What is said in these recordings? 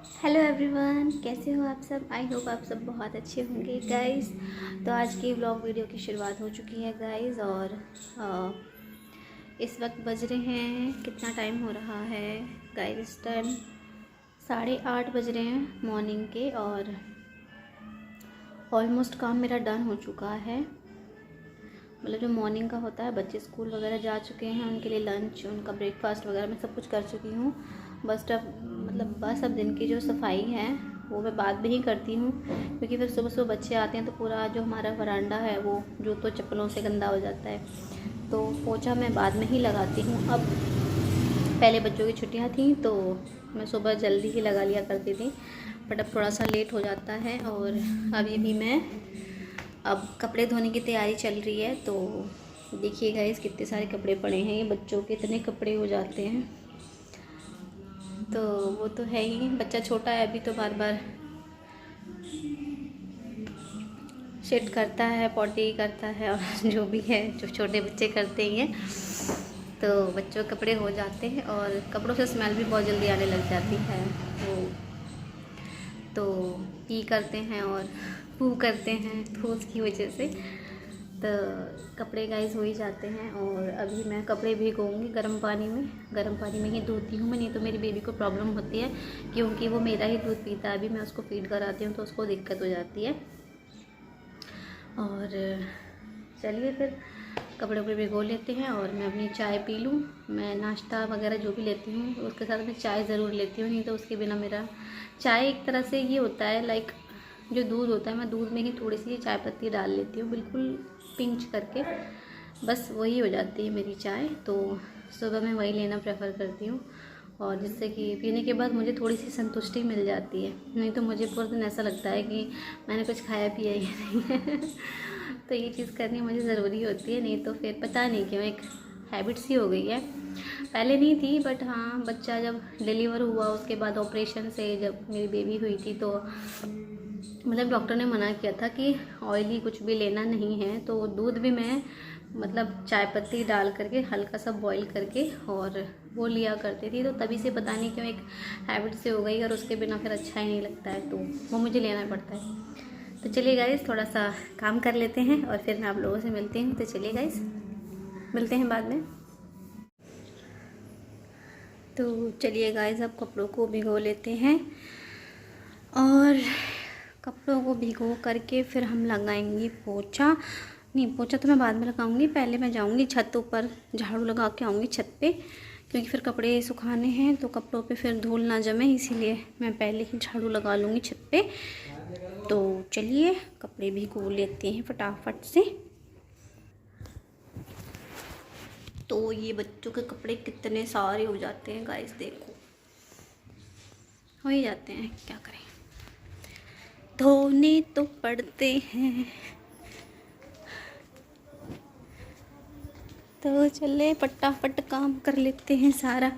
Hello everyone, कैसे हो आप सब। आई होप आप सब बहुत अच्छे होंगे गाइस। तो आज की व्लॉग वीडियो की शुरुआत हो चुकी है गाइस। और इस वक्त बज रहे हैं, कितना टाइम हो रहा है गाइस, टाइम 8:30 बज रहे हैं मॉर्निंग के। और ऑलमोस्ट काम मेरा डन हो चुका है। मतलब जो मॉर्निंग का होता है, बच्चे स्कूल वगैरह जा चुके हैं, उनके लिए लंच, उनका ब्रेकफास्ट वगैरह मैं सब कुछ कर चुकी हूँ। बस अब दिन की जो सफाई है वो मैं बाद में ही करती हूँ, क्योंकि फिर सुबह सुबह बच्चे आते हैं तो पूरा जो हमारा वरांडा है वो जूतों चप्पलों से गंदा हो जाता है। तो पोछा मैं बाद में ही लगाती हूँ। अब पहले बच्चों की छुट्टियाँ थी तो मैं सुबह जल्दी ही लगा लिया करती थी, बट अब थोड़ा सा लेट हो जाता है। और अभी भी मैं अब कपड़े धोने की तैयारी चल रही है। तो देखिएगा इस कितने सारे कपड़े पड़े हैं, ये बच्चों के इतने कपड़े हो जाते हैं। तो वो तो है ही, बच्चा छोटा है अभी तो बार बार शिट करता है, पॉटी करता है और जो भी है, जो छोटे बच्चे करते ही हैं। तो बच्चों के कपड़े हो जाते हैं और कपड़ों से स्मेल भी बहुत जल्दी आने लग जाती है। तो पी करते हैं और पू करते हैं, तो उसकी वजह से तो कपड़े गाइस हो ही जाते हैं। और अभी मैं कपड़े भिगोऊंगी गर्म पानी में ही धोती हूँ मैं, नहीं तो मेरी बेबी को प्रॉब्लम होती है, क्योंकि वो मेरा ही दूध पीता है। अभी मैं उसको फीड कराती हूँ तो उसको दिक्कत हो जाती है। और चलिए फिर कपड़े वपड़े भिगो लेते हैं और मैं अपनी चाय पी लूँ। मैं नाश्ता वगैरह जो भी लेती हूँ उसके साथ मैं चाय ज़रूर लेती हूँ, नहीं तो उसके बिना मेरा चाय एक तरह से ये होता है लाइक, जो दूध होता है मैं दूध में ही थोड़ी सी चाय पत्ती डाल लेती हूँ, बिल्कुल पिंच करके, बस वही हो जाती है मेरी चाय। तो सुबह मैं वही लेना प्रेफर करती हूँ, और जिससे कि पीने के बाद मुझे थोड़ी सी संतुष्टि मिल जाती है। नहीं तो मुझे पूरे दिन ऐसा लगता है कि मैंने कुछ खाया पिया ही नहीं है तो ये चीज़ करनी मुझे ज़रूरी होती है, नहीं तो फिर पता नहीं क्यों एक हैबिट सी हो गई है। पहले नहीं थी, बट हाँ बच्चा जब डिलीवर हुआ उसके बाद ऑपरेशन से जब मेरी बेबी हुई थी तो मतलब डॉक्टर ने मना किया था कि ऑयली कुछ भी लेना नहीं है। तो दूध भी मैं मतलब चाय पत्ती डाल करके हल्का सा बॉईल करके और वो लिया करती थी। तो तभी से पता नहीं क्यों एक हैबिट से हो गई, और उसके बिना फिर अच्छा ही नहीं लगता है, तो वो मुझे लेना पड़ता है। तो चलिए गाइस थोड़ा सा काम कर लेते हैं और फिर मैं आप लोगों से मिलती हूँ। तो चलिए गाइस मिलते हैं बाद में। तो चलिए गाइस अब कपड़ों को भिगो लेते हैं, और कपड़ों को भिगो करके फिर हम लगाएंगे पोछा। नहीं, पोछा तो मैं बाद में लगाऊंगी, पहले मैं जाऊंगी छत ऊपर, झाड़ू लगा के आऊँगी छत पे, क्योंकि फिर कपड़े सुखाने हैं तो कपड़ों पे फिर धूल ना जमे, इसीलिए मैं पहले ही झाड़ू लगा लूँगी छत पे। तो चलिए कपड़े भिगो लेते हैं फटाफट से। तो ये बच्चों के कपड़े कितने सारे हो जाते हैं गाइस, देखो हो ही जाते हैं, क्या करें, धोने तो पड़ते हैं। तो चले फटाफट काम कर लेते हैं सारा।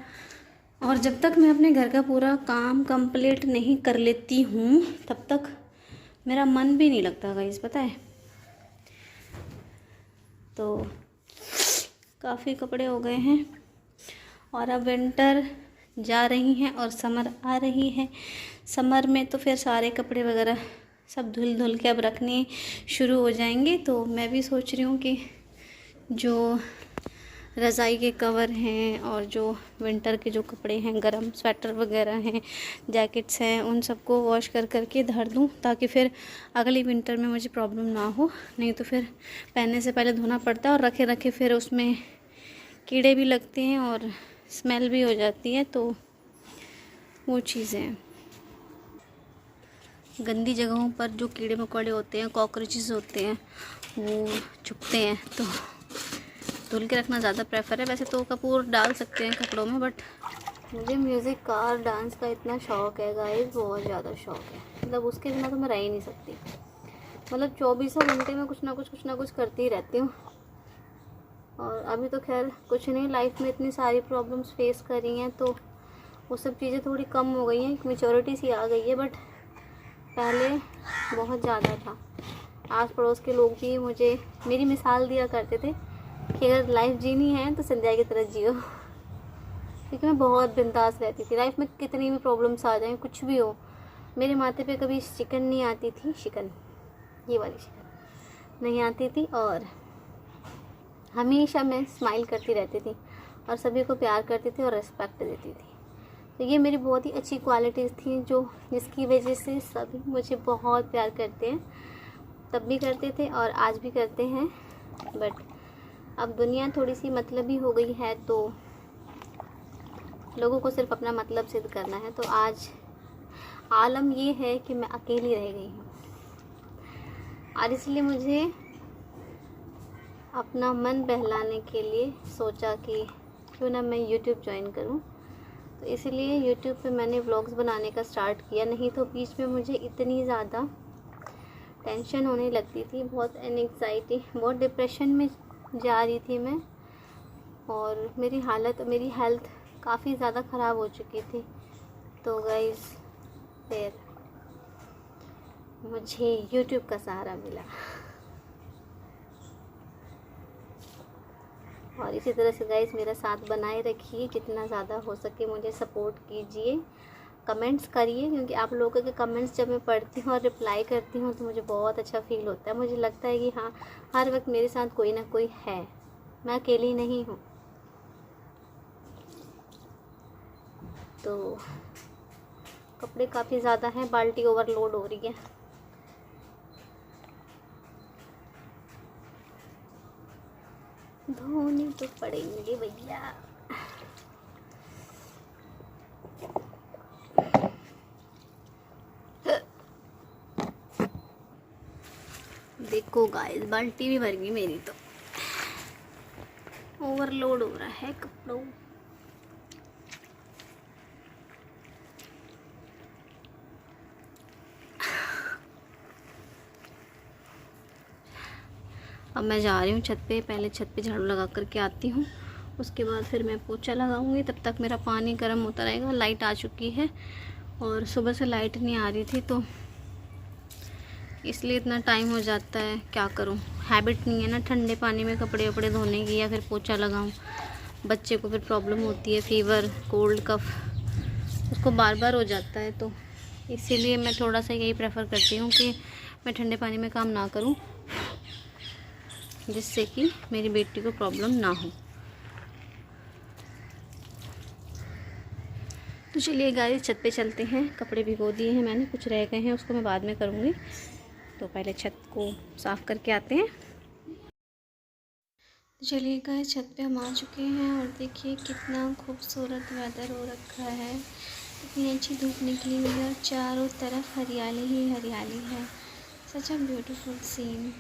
और जब तक मैं अपने घर का पूरा काम कंप्लीट नहीं कर लेती हूँ तब तक मेरा मन भी नहीं लगता गाइस, पता है। तो काफ़ी कपड़े हो गए हैं, और अब विंटर जा रही हैं और समर आ रही है। समर में तो फिर सारे कपड़े वगैरह सब धुल धुल के अब रखने शुरू हो जाएंगे। तो मैं भी सोच रही हूँ कि जो रज़ाई के कवर हैं और जो विंटर के जो कपड़े हैं, गरम स्वेटर वगैरह हैं, जैकेट्स हैं, उन सबको वॉश कर करके धर दूँ, ताकि फिर अगली विंटर में मुझे प्रॉब्लम ना हो। नहीं तो फिर पहनने से पहले धोना पड़ता है, और रखे रखे फिर उसमें कीड़े भी लगते हैं और स्मेल भी हो जाती है। तो वो चीज़ें हैं, गंदी जगहों पर जो कीड़े मकोड़े होते हैं, कॉकरोचेस होते हैं, वो छुपते हैं। तो धुल के रखना ज़्यादा प्रेफर है। वैसे तो कपूर डाल सकते हैं कपड़ों में, बट मुझे म्यूज़िक का और डांस का इतना शौक़ है गाइस, बहुत ज़्यादा शौक़ है। मतलब उसके बिना तो मैं रह ही नहीं सकती। मतलब 24 घंटे में कुछ ना कुछ करती ही रहती हूँ। और अभी तो खैर कुछ नहीं, लाइफ में इतनी सारी प्रॉब्लम्स फेस कर रही हैं तो वो सब चीज़ें थोड़ी कम हो गई हैं, एक मैच्योरिटी सी आ गई है। बट पहले बहुत ज़्यादा था। आस पड़ोस के लोग भी मुझे मेरी मिसाल दिया करते थे कि अगर लाइफ जीनी है तो संध्या की तरह जियो। क्योंकि मैं बहुत बिंदास रहती थी। लाइफ में कितनी भी प्रॉब्लम्स आ जाएं, कुछ भी हो, मेरे माथे पे कभी शिकन नहीं आती थी। शिकन, ये वाली शिकन नहीं आती थी, और हमेशा मैं स्माइल करती रहती थी और सभी को प्यार करती थी और रिस्पेक्ट देती थी। तो ये मेरी बहुत ही अच्छी क्वालिटीज़ थी, जो जिसकी वजह से सभी मुझे बहुत प्यार करते हैं। तब भी करते थे और आज भी करते हैं। बट अब दुनिया थोड़ी सी मतलबी हो गई है, तो लोगों को सिर्फ अपना मतलब सिद्ध करना है। तो आज आलम ये है कि मैं अकेली रह गई हूँ, और इसलिए मुझे अपना मन बहलाने के लिए सोचा कि क्यों ना मैं यूट्यूब ज्वाइन करूँ। तो इसलिए यूट्यूब पे मैंने व्लॉग्स बनाने का स्टार्ट किया। नहीं तो बीच में मुझे इतनी ज़्यादा टेंशन होने लगती थी, बहुत एंग्जाइटी, बहुत डिप्रेशन में जा रही थी मैं, और मेरी हेल्थ काफ़ी ज़्यादा ख़राब हो चुकी थी। तो गाइस फिर मुझे यूट्यूब का सहारा मिला, और इसी तरह से गाइस मेरा साथ बनाए रखिए, जितना ज़्यादा हो सके मुझे सपोर्ट कीजिए, कमेंट्स करिए, क्योंकि आप लोगों के कमेंट्स जब मैं पढ़ती हूँ और रिप्लाई करती हूँ तो मुझे बहुत अच्छा फील होता है। मुझे लगता है कि हाँ, हर वक्त मेरे साथ कोई ना कोई है, मैं अकेली नहीं हूँ। तो कपड़े काफ़ी ज़्यादा हैं, बाल्टी ओवरलोड हो रही है। धोने तो पड़ेंगे भैया। देखो गाइस, बाल्टी भी भर गई मेरी, तो ओवरलोड हो रहा है कपड़ों। अब मैं जा रही हूँ छत पे, पहले छत पे झाड़ू लगा करके आती हूँ, उसके बाद फिर मैं पोछा लगाऊंगी। तब तक मेरा पानी गर्म होता रहेगा। लाइट आ चुकी है, और सुबह से लाइट नहीं आ रही थी, तो इसलिए इतना टाइम हो जाता है। क्या करूँ, हैबिट नहीं है ना ठंडे पानी में कपड़े वपड़े धोने की, या फिर पोछा लगाऊँ। बच्चे को फिर प्रॉब्लम होती है, फीवर, कोल्ड, कफ, उसको बार बार हो जाता है। तो इसीलिए मैं थोड़ा सा यही प्रेफर करती हूँ कि मैं ठंडे पानी में काम ना करूँ, जिससे कि मेरी बेटी को प्रॉब्लम ना हो। तो चलिए गाइस, छत पे चलते हैं। कपड़े भिगो दिए हैं मैंने, कुछ रह गए हैं, उसको मैं बाद में करूँगी। तो पहले छत को साफ़ करके आते हैं। तो चलिए गाइस, छत पे हम आ चुके हैं, और देखिए कितना खूबसूरत वेदर हो रखा है। इतनी अच्छी धूप निकली हुई है, और चारों तरफ हरियाली ही हरियाली है। सच अ ब्यूटीफुल सीन।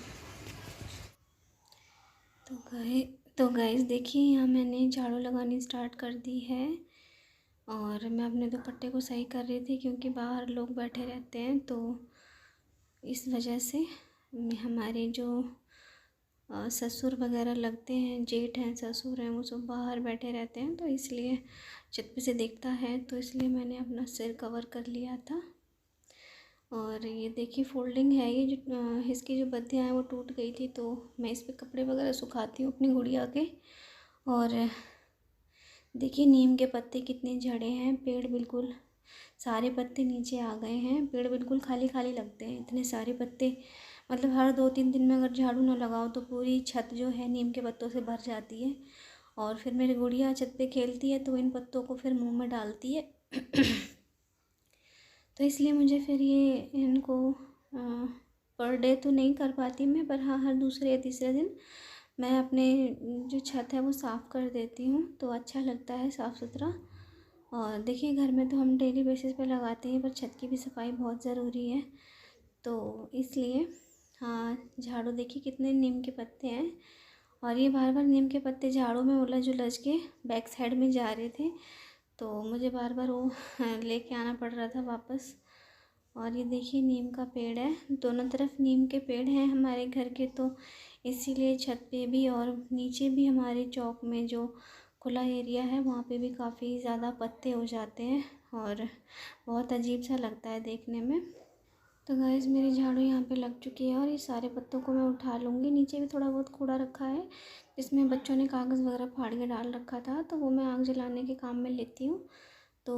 तो गाइस देखिए, यहाँ मैंने झाड़ू लगानी स्टार्ट कर दी है, और मैं अपने दुपट्टे को सही कर रही थी, क्योंकि बाहर लोग बैठे रहते हैं। तो इस वजह से हमारे जो ससुर वगैरह लगते हैं, जेठ हैं, ससुर हैं, वो सब बाहर बैठे रहते हैं। तो इसलिए छत पे से दिखता है, तो इसलिए मैंने अपना सिर कवर कर लिया था। और ये देखिए फोल्डिंग है, ये जो इसकी जो बत्तियाँ हैं वो टूट गई थी, तो मैं इस पर कपड़े वगैरह सुखाती हूँ अपनी गुड़िया के। और देखिए नीम के पत्ते कितने झड़े हैं, पेड़ बिल्कुल सारे पत्ते नीचे आ गए हैं। पेड़ बिल्कुल खाली खाली लगते हैं, इतने सारे पत्ते। मतलब हर 2-3 दिन में अगर झाड़ू ना लगाओ तो पूरी छत जो है नीम के पत्तों से भर जाती है। और फिर मेरी गुड़िया छत पे खेलती है, तो इन पत्तों को फिर मुंह में डालती है। तो इसलिए मुझे फिर ये इनको पर डे तो नहीं कर पाती मैं, पर हाँ, हर दूसरे या तीसरे दिन मैं अपने जो छत है वो साफ़ कर देती हूँ। तो अच्छा लगता है साफ़ सुथरा। और देखिए घर में तो हम डेली बेसिस पे लगाते हैं, पर छत की भी सफाई बहुत ज़रूरी है। तो इसलिए हाँ, झाड़ू देखिए कितने नीम के पत्ते हैं, और ये बार बार नीम के पत्ते झाड़ू में उलझ उलझ के बैक साइड में जा रहे थे, तो मुझे बार बार वो लेके आना पड़ रहा था वापस। और ये देखिए नीम का पेड़ है, दोनों तरफ नीम के पेड़ हैं हमारे घर के, तो इसीलिए छत पे भी और नीचे भी हमारे चौक में जो खुला एरिया है वहाँ पे भी काफ़ी ज़्यादा पत्ते हो जाते हैं, और बहुत अजीब सा लगता है देखने में। तो गाइस मेरी झाड़ू यहाँ पे लग चुकी है और ये सारे पत्तों को मैं उठा लूँगी। नीचे भी थोड़ा बहुत कूड़ा रखा है जिसमें बच्चों ने कागज़ वगैरह फाड़ के डाल रखा था, तो वो मैं आग जलाने के काम में लेती हूँ। तो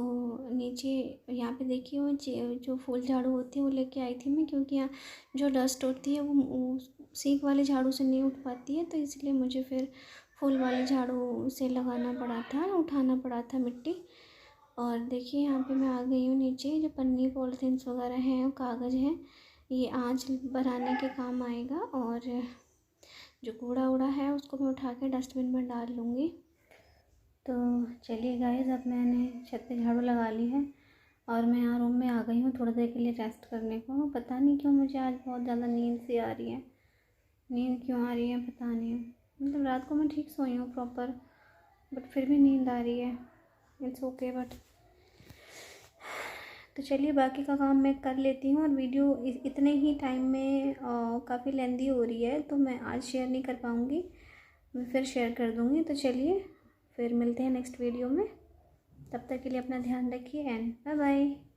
नीचे यहाँ पे देखिए वो जो फूल झाड़ू होती है वो लेके आई थी मैं, क्योंकि यहाँ जो डस्ट होती है वो सीख वाले झाड़ू से नहीं उठ पाती है, तो इसलिए मुझे फिर फूल वाले झाड़ू से लगाना पड़ा था, उठाना पड़ा था मिट्टी। और देखिए यहाँ पे मैं आ गई हूँ नीचे। जो पन्नी पॉलिथीन्स वगैरह हैं और कागज़ हैं, ये आँच बनाने के काम आएगा। और जो कूड़ा उड़ा है उसको मैं उठा के डस्टबिन में डाल लूँगी। तो चलिए गाइस, अब मैंने छत पे झाड़ू लगा ली है और मैं यहाँ रूम में आ गई हूँ थोड़ी देर के लिए रेस्ट करने को। पता नहीं क्यों मुझे आज बहुत ज़्यादा नींद सी आ रही है। नींद क्यों आ रही है पता नहीं, मतलब रात को मैं ठीक सोई हूँ प्रॉपर, बट फिर भी नींद आ रही है। इट्स ओके बट तो चलिए बाकी का काम मैं कर लेती हूँ। और वीडियो इतने ही टाइम में काफ़ी लेंदी हो रही है, तो मैं आज शेयर नहीं कर पाऊँगी, मैं फिर शेयर कर दूँगी। तो चलिए फिर मिलते हैं नेक्स्ट वीडियो में, तब तक के लिए अपना ध्यान रखिए एंड बाय बाय।